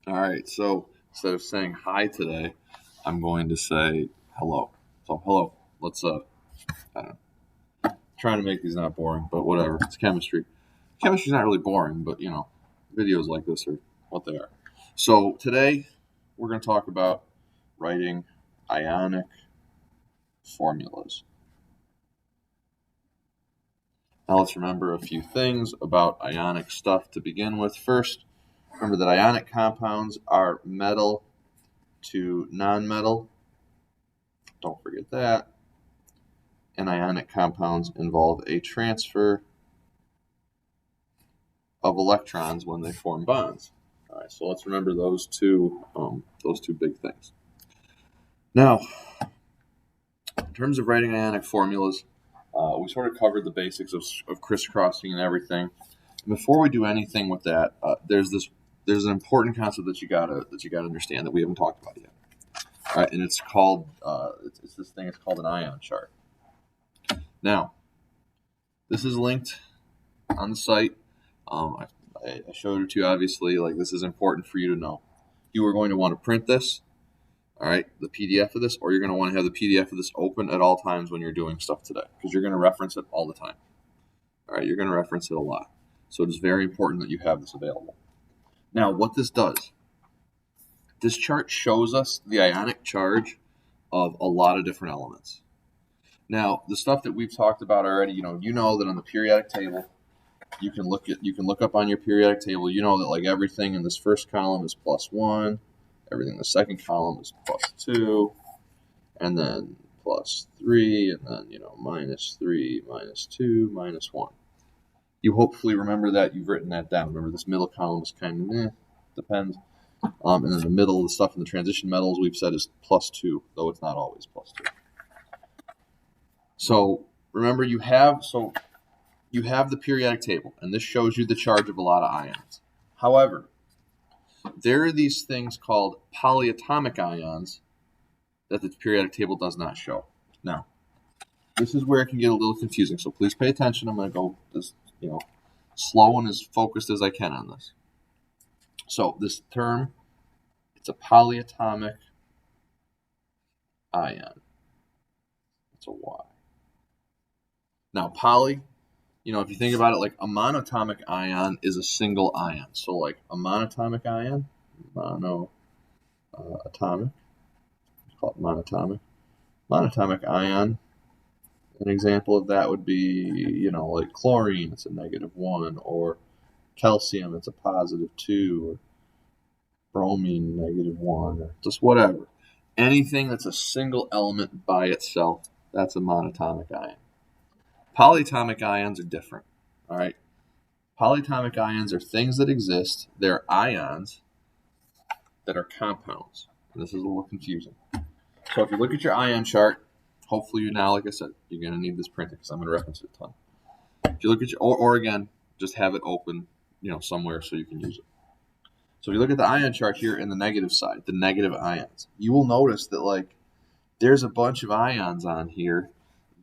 All right, so instead of saying hi today, I'm going to say hello. So hello. Let's I don't know, trying to make these not boring, but whatever. It's chemistry. Chemistry's not really boring, but videos like this are what they are. So today we're going to talk about writing ionic formulas. Now let's remember a few things about ionic stuff to begin with. First, remember that ionic compounds are metal to nonmetal. Don't forget that. And ionic compounds involve a transfer of electrons when they form bonds. All right, so let's remember those two big things. Now, in terms of writing ionic formulas, we sort of covered the basics of crisscrossing and everything. And before we do anything with that, there's an important concept that you gotta understand that we haven't talked about yet. All right, and it's called it's this thing. It's called an ion chart. Now, this is linked on the site. I showed it to you, obviously. Like, this is important for you to know. You are going to want to print this, all right, the PDF of this, or you're going to want to have the PDF of this open at all times when you're doing stuff today, because you're going to reference it all the time. All right, you're going to reference it a lot. So it is very important that you have this available. Now, what this does, this chart shows us the ionic charge of a lot of different elements. Now, the stuff that we've talked about already, you know that on the periodic table, you can look up on your periodic table. You know that like everything in this first column is +1, everything in the second column is +2, and then +3, and then -3, -2, -1. You hopefully remember that. You've written that down. Remember, this middle column is kind of depends. And then the middle, the stuff in the transition metals, we've said is +2, though it's not always +2. So remember, you have the periodic table, and this shows you the charge of a lot of ions. However, there are these things called polyatomic ions that the periodic table does not show. Now, this is where it can get a little confusing, so please pay attention. I'm going to go as slow and as focused as I can on this. So this term, it's a polyatomic ion. It's a Y. Now, poly, if you think about it, like a monatomic ion is a single ion. So like a monatomic ion, atomic, call it monatomic. Monatomic ion, an example of that would be, like chlorine, it's a -1, or calcium, it's a +2, or bromine, -1, or just whatever. Anything that's a single element by itself, that's a monatomic ion. Polyatomic ions are different, all right? Polyatomic ions are things that exist. They're ions that are compounds. And this is a little confusing. So if you look at your ion chart, hopefully you now, like I said, you're going to need this printed because I'm going to reference it a ton. If you look at or again, just have it open, somewhere so you can use it. So if you look at the ion chart here in the negative side, the negative ions, you will notice that like there's a bunch of ions on here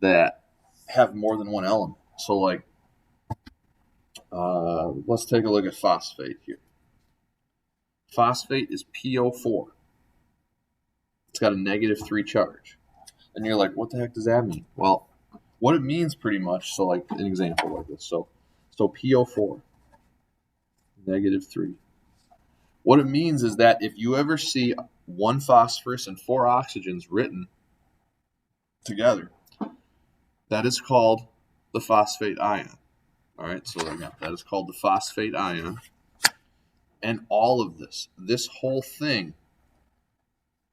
that have more than one element. So like, let's take a look at phosphate here. Phosphate is PO4. It's got a -3 charge. And you're like, what the heck does that mean? Well, what it means pretty much, so like an example like this. So PO4, -3. What it means is that if you ever see 1 phosphorus and 4 oxygens written together, that is called the phosphate ion. All right, so again, that is called the phosphate ion. And all of this whole thing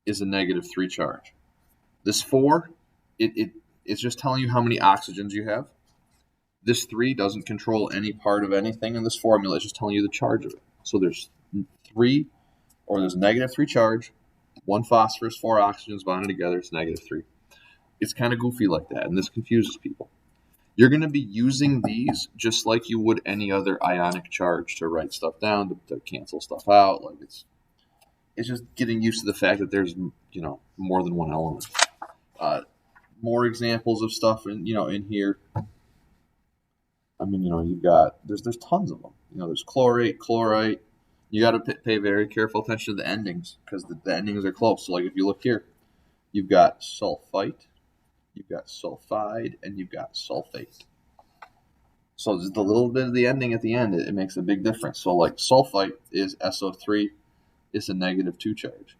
is a -3 charge. This 4, it's just telling you how many oxygens you have. This 3 doesn't control any part of anything in this formula. It's just telling you the charge of it. So there's 3, or there's a -3 charge, 1 phosphorus, 4 oxygens bonded together, it's -3. It's kind of goofy like that, and this confuses people. You're going to be using these just like you would any other ionic charge to write stuff down, to cancel stuff out. Like it's just getting used to the fact that there's more than one element. More examples of stuff in here. I mean, you've got there's tons of them. There's chlorate, chlorite, You got to pay very careful attention to the endings because the endings are close. So like if you look here, you've got sulfite, you've got sulfide, and you've got sulfate. So just a little bit of the ending at the end, it makes a big difference. So like sulfite is SO3, it's a -2 charge.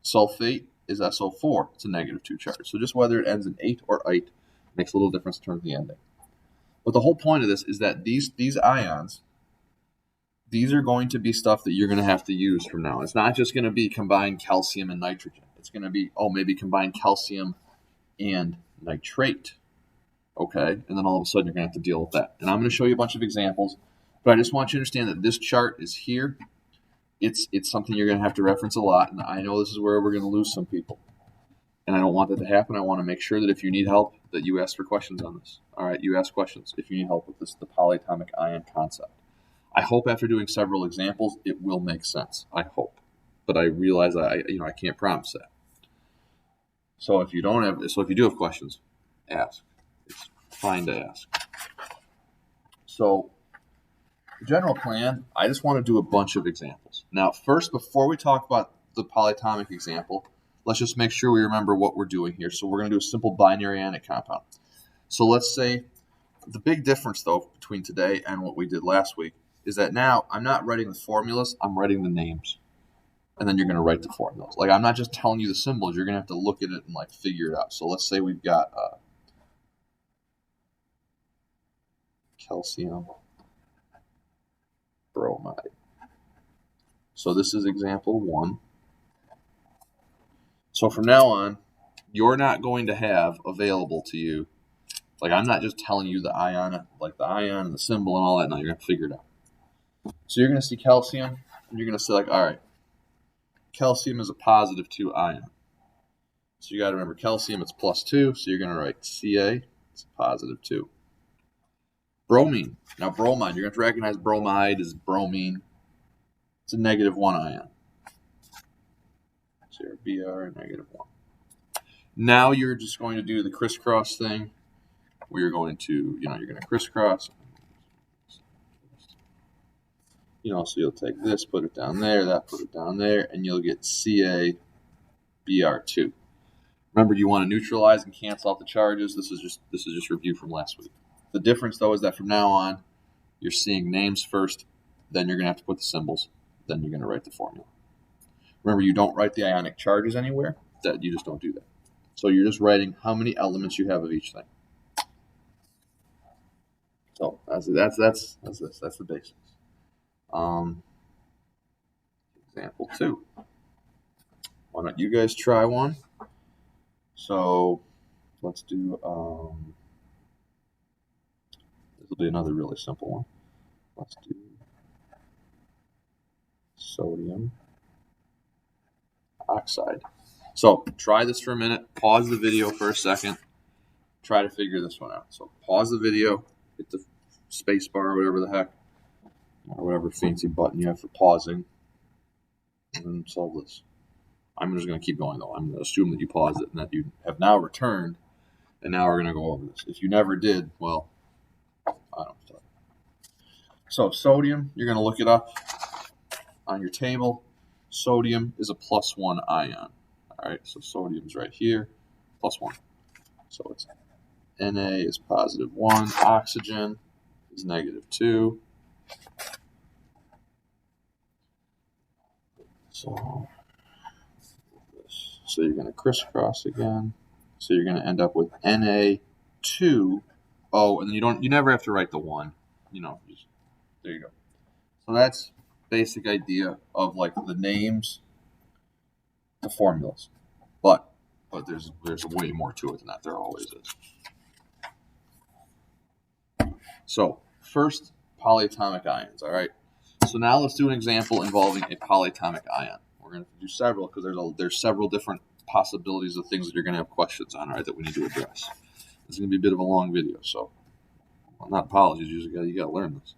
Sulfate is SO4, it's a -2 charge. So just whether it ends in 8 or 8 makes a little difference in terms of the ending. But the whole point of this is that these ions, these are going to be stuff that you're going to have to use from now on. It's not just going to be combined calcium and nitrogen. It's going to be, maybe combined calcium and nitrate. Okay, and then all of a sudden you're going to have to deal with that. And I'm going to show you a bunch of examples, but I just want you to understand that this chart is here. It's something you're going to have to reference a lot, and I know this is where we're going to lose some people. And I don't want that to happen. I want to make sure that if you need help, that you ask for questions on this. All right, you ask questions if you need help with this, the polyatomic ion concept. I hope after doing several examples, it will make sense. I hope, but I realize I can't promise that. So if you do have questions, ask. It's fine to ask. So the general plan, I just want to do a bunch of examples. Now, first, before we talk about the polyatomic example, let's just make sure we remember what we're doing here. So we're going to do a simple binary ionic compound. So let's say the big difference, though, between today and what we did last week is that now I'm not writing the formulas, I'm writing the names. And then you're going to write the formulas. Like, I'm not just telling you the symbols, you're going to have to look at it and like figure it out. So let's say we've got calcium bromide. So this is example 1. So from now on, you're not going to have available to you, like I'm not just telling you the ion, like the ion and the symbol and all that. Now you're going to figure it out. So you're going to see calcium, and you're going to say like, all right, calcium is a +2 ion. So you got to remember calcium, it's +2, so you're going to write Ca, it's +2. Bromine. Now bromide, you're going to recognize bromide is bromine. It's a -1 ion. So your Br, -1. Now you're just going to do the crisscross thing, where you're going to, you're going to crisscross. So you'll take this, put it down there, put it down there, and you'll get CaBr2. Remember, you want to neutralize and cancel out the charges. This is just review from last week. The difference, though, is that from now on, you're seeing names first, then you're going to have to put the symbols, then you're going to write the formula. Remember, you don't write the ionic charges anywhere. That you just don't do that. So you're just writing how many elements you have of each thing. So that's the basics. Example 2. Why don't you guys try one? So let's do, this will be another really simple one. Let's do sodium oxide. So try this for a minute. Pause the video for a second. Try to figure this one out. So pause the video, hit the space bar or whatever the heck, or whatever fancy button you have for pausing, and then solve this. I'm just going to keep going, though. I'm going to assume that you paused it and that you have now returned, and now we're going to go over this. If you never did, well, I don't know. So sodium, you're going to look it up on your table. Sodium is a +1 ion. All right, so sodium's right here, +1. So it's Na is +1, oxygen is -2. So you're going to crisscross again. So you're going to end up with Na2. Oh, and then you never have to write the 1. There you go. So that's basic idea of like the names, the formulas. But there's way more to it than that. There always is. So first, polyatomic ions. All right. So now let's do an example involving a polyatomic ion. We're going to do several because there's several different possibilities of things that you're going to have questions on, right, that we need to address. This is going to be a bit of a long video, so not apologies. You got to learn this.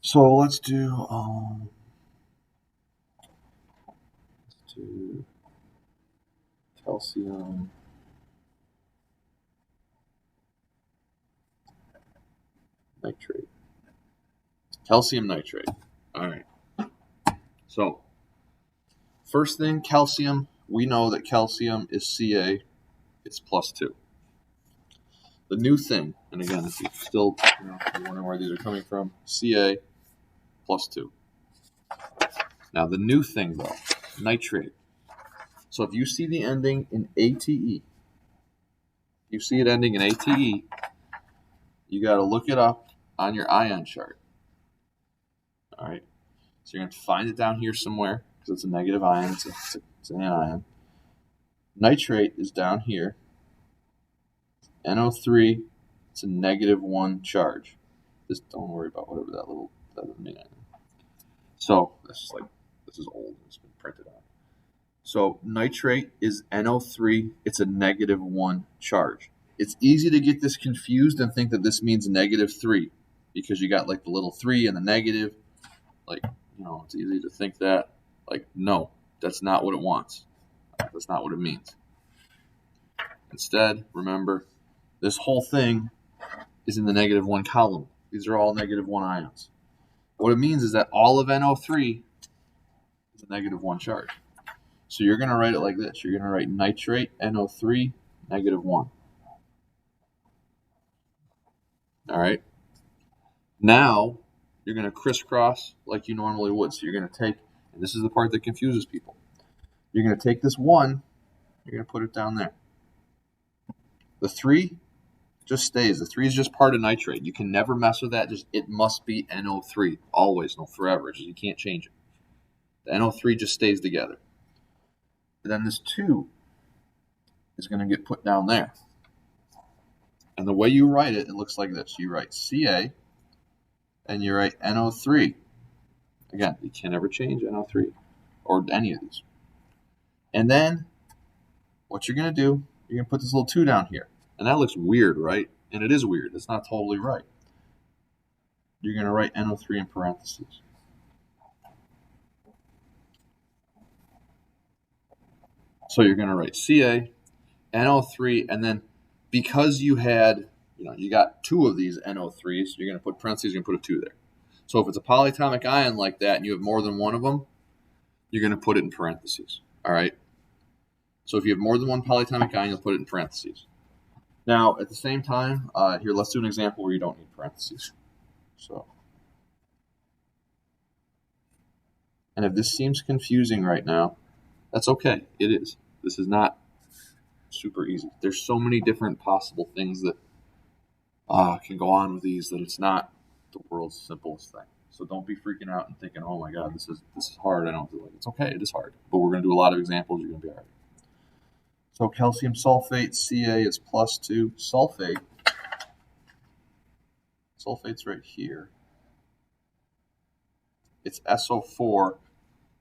So let's do calcium nitrate. Calcium nitrate. All right. So first thing, calcium. We know that calcium is Ca. It's +2. The new thing, and again, if you're still wondering where these are coming from, Ca +2. Now the new thing though, nitrate. So if you see the ending in ATE, you see it ending in ATE, you got to look it up on your ion chart. All right. So you're going to find it down here somewhere because it's a negative ion. It's an anion. Nitrate is down here. NO3, it's a -1 charge. Just don't worry about whatever that doesn't mean anything. So this is old. It's been printed on. So nitrate is NO3. It's a -1 charge. It's easy to get this confused and think that this means -3 because you got like the little 3 and the negative. Like, it's easy to think that. Like, no, that's not what it wants. That's not what it means. Instead, remember, this whole thing is in the -1 column. These are all -1 ions. What it means is that all of NO3 is a -1 charge. So you're going to write it like this. You're going to write nitrate NO3 -1. All right. Now you're going to crisscross like you normally would. So you're going to take, and this is the part that confuses people. You're going to take this 1, you're going to put it down there. The 3 just stays. The 3 is just part of nitrate. You can never mess with that. It must be NO3 always, no forever. You can't change it. The NO3 just stays together. And then this 2 is going to get put down there. And the way you write it, it looks like this. You write Ca, and you write NO3. Again, you can never change NO3 or any of these. And then what you're going to do, you're going to put this little 2 down here. And that looks weird, right? And it is weird. It's not totally right. You're going to write NO3 in parentheses. So you're going to write Ca, NO3, and then because you had, you got 2 of these NO3s, you're going to put parentheses, you're going to put a 2 there. So if it's a polyatomic ion like that and you have more than one of them, you're going to put it in parentheses. All right? So if you have more than one polyatomic ion, you'll put it in parentheses. Now, at the same time, here, let's do an example where you don't need parentheses. So, and if this seems confusing right now, that's okay. It is. This is not super easy. There's so many different possible things that can go on with these that it's not the world's simplest thing. So don't be freaking out and thinking, oh my God, this is hard. I don't do it. It's okay. It is hard. But we're going to do a lot of examples. You're going to be all right. So calcium sulfate, Ca is +2. Sulfate's right here. It's SO4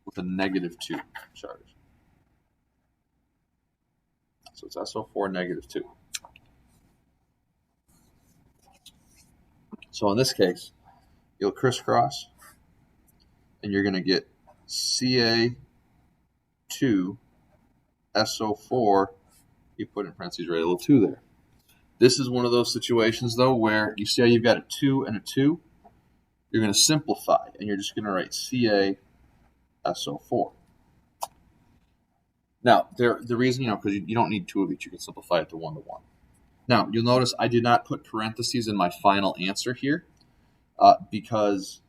with a -2 charge. So it's SO4 -2. So in this case, you'll crisscross, and you're going to get Ca2 SO4. You put in parentheses, right, a little 2 there. This is one of those situations, though, where you see how you've got a 2 and a 2. You're going to simplify, and you're just going to write CaSO4. Now, the reason, because you don't need 2 of each, you can simplify it to 1 to 1. Now, you'll notice I did not put parentheses in my final answer here because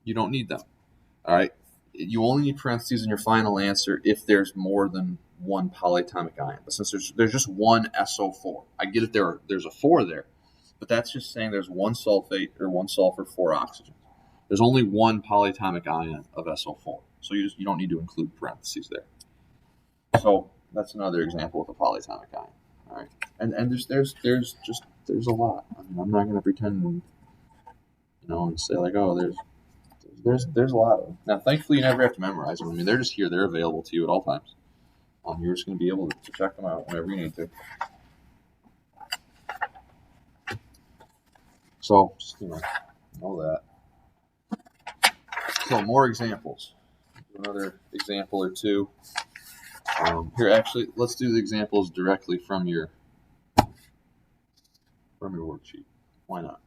you don't need them. All right? You only need parentheses in your final answer if there's more than one polyatomic ion. But since there's just one SO4, I get it. There's a 4 there, but that's just saying there's one sulfate or one sulfur, 4 oxygens. There's only one polyatomic ion of SO4, so you don't need to include parentheses there. So that's another example of a polyatomic ion. All right, and there's a lot. I mean, I'm not going to pretend and say like, oh, there's a lot of them. Now, thankfully, you never have to memorize them. I mean, they're just here. They're available to you at all times. You're just going to be able to check them out whenever you need to. So, just, know that. So, more examples. Another example or two. Here, actually, let's do the examples directly from your worksheet. Why not?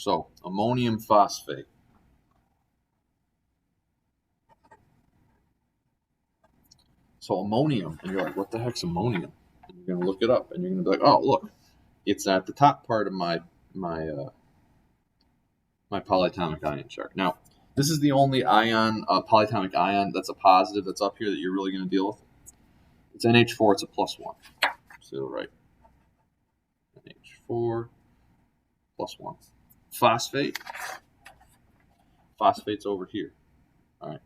So ammonium phosphate. So ammonium, and you're like, what the heck's ammonium? And you're going to look it up, and you're going to be like, oh, look, it's at the top part of my polyatomic ion chart. Now, this is the only polyatomic ion that's a positive that's up here that you're really going to deal with. It's NH4, it's a +1. So right, NH4 +1. Phosphate's over here. All right.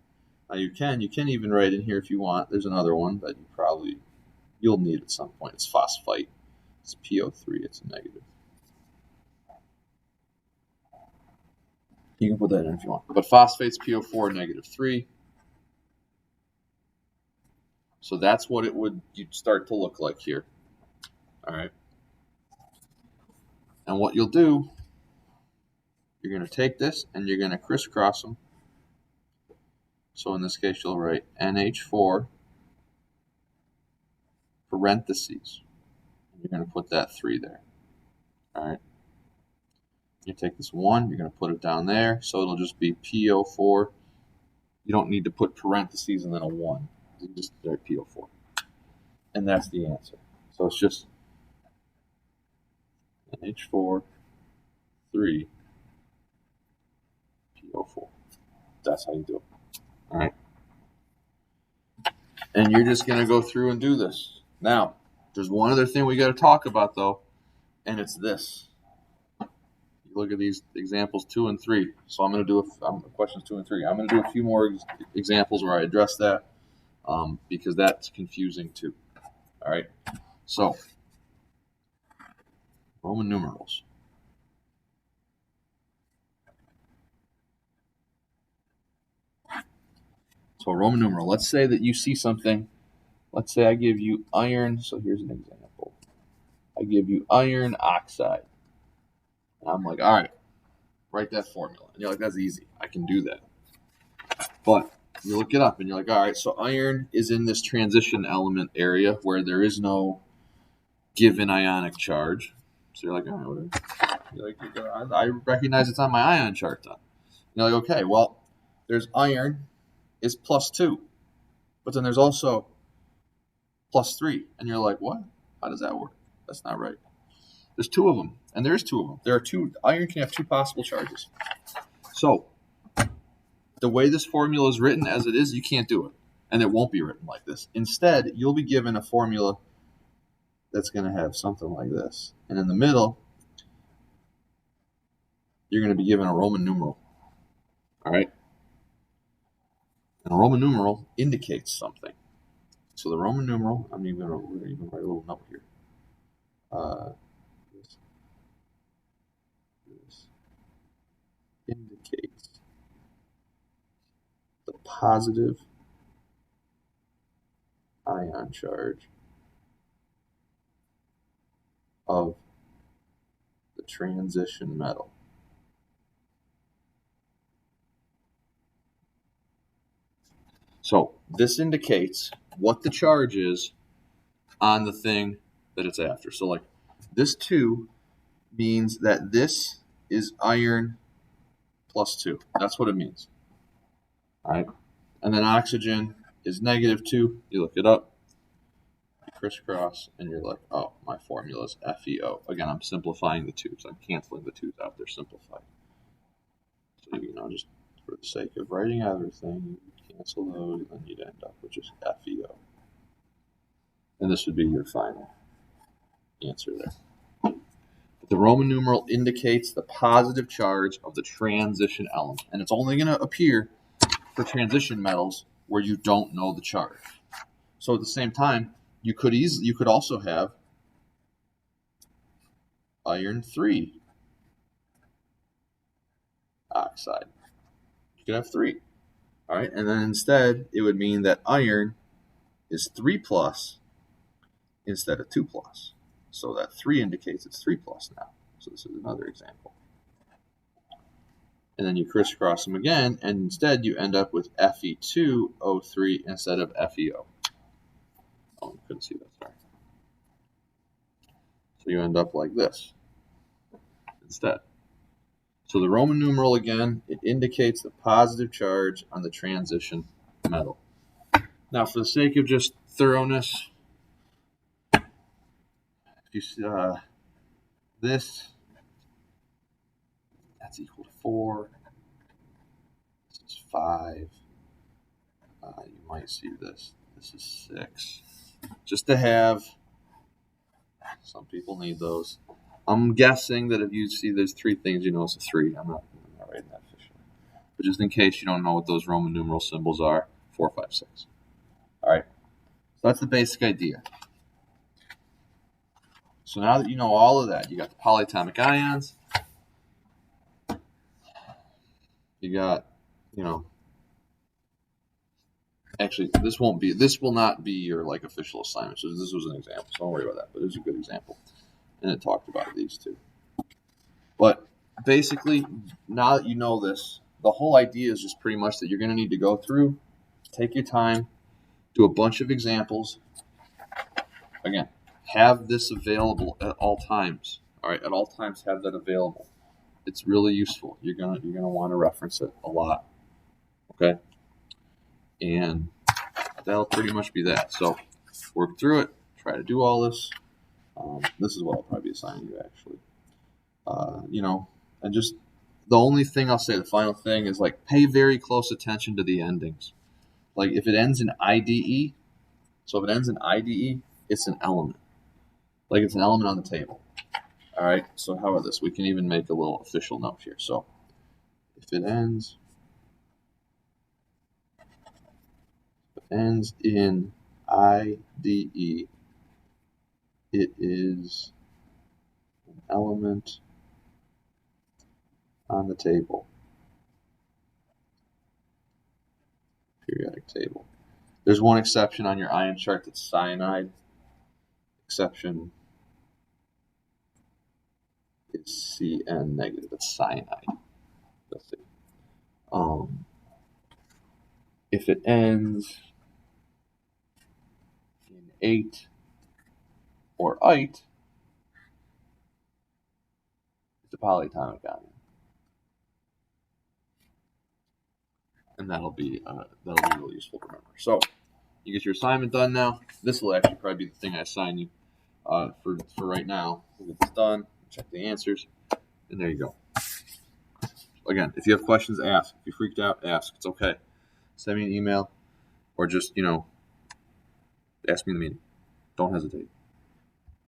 Now you can even write in here if you want. There's another one that you'll need at some point. It's phosphite. It's PO3. It's a negative. You can put that in if you want. But phosphate's PO4 -3. So that's what you'd start to look like here. All right. And what you'll do, you're going to take this and you're going to crisscross them. So in this case, you'll write NH4 parentheses. You're going to put that 3 there. All right. You take this 1, you're going to put it down there. So it'll just be PO4. You don't need to put parentheses and then a 1. You just write PO4. And that's the answer. So it's just NH4, 3, PO4. That's how you do it. All right. And you're just going to go through and do this. Now, there's one other thing we got to talk about, though, and it's this. You look at these examples 2 and 3. So I'm going to do questions 2 and 3. I'm going to do a few more examples where I address that because that's confusing too. All right. So Roman numerals. So a Roman numeral. Let's say that you see something. Let's say I give you iron. So here's an example. I give you iron oxide. And I'm like, all right, write that formula. And you're like, that's easy. I can do that. But you look it up and you're like, all right, so iron is in this transition element area where there is no given ionic charge. So you're like, all right, whatever. You're like, I recognize it's on my ion chart then. You're like, okay, well, there's iron is +2, but then there's also +3. And you're like, what? How does that work? That's not right. There's 2 of them, and there's 2 of them. There are 2. Iron can have 2 possible charges. So the way this formula is written as it is, you can't do it. And it won't be written like this. Instead, you'll be given a formula that's going to have something like this. And in the middle, you're going to be given a Roman numeral. All right? And a Roman numeral indicates something. So the Roman numeral, we're going to even write a little note here. This indicates the positive ion charge of the transition metal. So this indicates what the charge is on the thing that it's after. So like this 2 means that this is iron +2. That's what it means. All right. And then oxygen is -2. You look it up, you crisscross, and you're like, oh, my formula is FeO. Again, I'm simplifying the 2s. I'm canceling the 2s out. They're simplified. So, just for the sake of writing everything, you cancel those, and then you'd end up with just FeO. And this would be your final answer there. The Roman numeral indicates the positive charge of the transition element. And it's only going to appear for transition metals where you don't know the charge. So at the same time, you could also have iron 3 oxide. You could have 3. All right, and then instead it would mean that iron is 3+ instead of 2+. So that 3 indicates it's 3+ now. So this is another example. And then you crisscross them again, and instead you end up with Fe2O3 instead of FeO. Oh, I couldn't see that, sorry. So you end up like this instead. So the Roman numeral, again, it indicates the positive charge on the transition metal. Now, for the sake of just thoroughness, if you see this, that's equal to 4. This is 5. You might see this. This is 6. Just to have, some people need those. I'm guessing that if you see there's 3 things, you know it's a 3. I'm not writing that officially. But just in case you don't know what those Roman numeral symbols are, 4, 5, 6. All right. So that's the basic idea. So now that you know all of that, you got the polyatomic ions. You got, actually, this will not be your official assignment. So this was an example. So don't worry about that. But it was a good example, and it talked about these two. But basically, now that you know this, the whole idea is just pretty much that you're going to need to go through, take your time, do a bunch of examples. Again, have this available at all times. All right, at all times, have that available. It's really useful. You're gonna want to reference it a lot. Okay, and that'll pretty much be that. So work through it. Try to do all this. This is what I'll probably be assigning you actually. And just the only thing I'll say, the final thing is pay very close attention to the endings. Like if it ends in IDE, so if it ends in IDE, it's an element. Like it's an element on the table. All right. So how about this? We can even make a little official note here. So if it ends in IDE, it is an element on the table. Periodic table. There's one exception on your ion chart that's cyanide. Exception is Cn negative. It's cyanide. Let's see. If it ends in 8 or ite, it's a polyatomic ion. And that'll be really useful to remember. So you get your assignment done now. This will actually probably be the thing I assign you for right now. We'll get this done, check the answers, and there you go. Again, if you have questions, ask. If you're freaked out, ask. It's okay. Send me an email or just, ask me in the meeting. Don't hesitate.